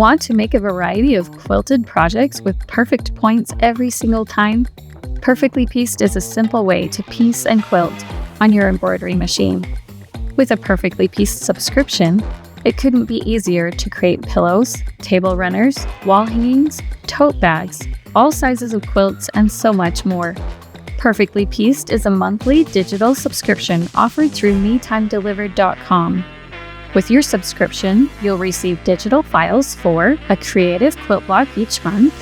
Want to make a variety of quilted projects with perfect points every single time? Perfectly Pieced is a simple way to piece and quilt on your embroidery machine. With a Perfectly Pieced subscription, it couldn't be easier to create pillows, table runners, wall hangings, tote bags, all sizes of quilts, and so much more. Perfectly Pieced is a monthly digital subscription offered through metimedelivered.com. With your subscription, you'll receive digital files for a creative quilt block each month,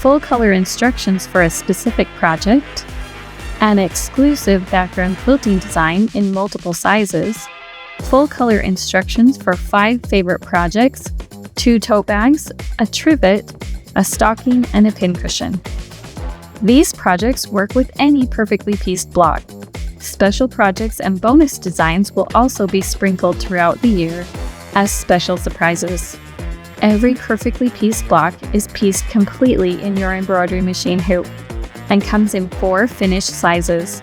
full color instructions for a specific project, an exclusive background quilting design in multiple sizes, full color instructions for 5 favorite projects, 2 tote bags, a trivet, a stocking, and a pincushion. These projects work with any Perfectly Pieced block. Special projects and bonus designs will also be sprinkled throughout the year as special surprises. Every Perfectly Pieced block is pieced completely in your embroidery machine hoop and comes in 4 finished sizes: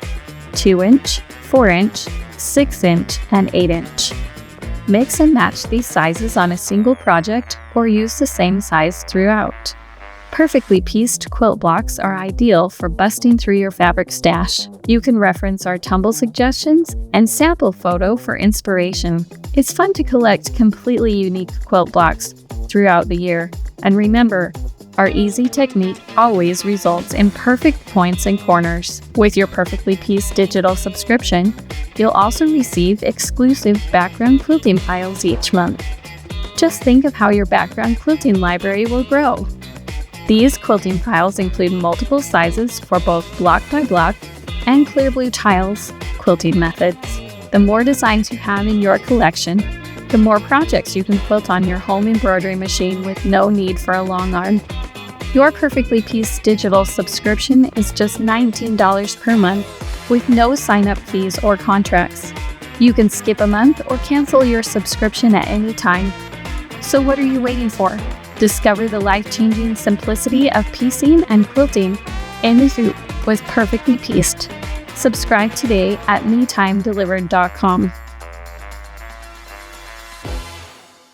2-inch, 4-inch, 6-inch, and 8-inch. Mix and match these sizes on a single project or use the same size throughout. Perfectly Pieced quilt blocks are ideal for busting through your fabric stash. You can reference our tumble suggestions and sample photo for inspiration. It's fun to collect completely unique quilt blocks throughout the year. And remember, our easy technique always results in perfect points and corners. With your Perfectly Pieced digital subscription, you'll also receive exclusive background quilting files each month. Just think of how your background quilting library will grow. These quilting files include multiple sizes for both block by block and clear blue tiles quilting methods. The more designs you have in your collection, the more projects you can quilt on your home embroidery machine with no need for a long arm. Your Perfectly Pieced digital subscription is just $19 per month with no sign-up fees or contracts. You can skip a month or cancel your subscription at any time. So what are you waiting for? Discover the life-changing simplicity of piecing and quilting in the hoop with Perfectly Pieced. Subscribe today at metimedelivered.com.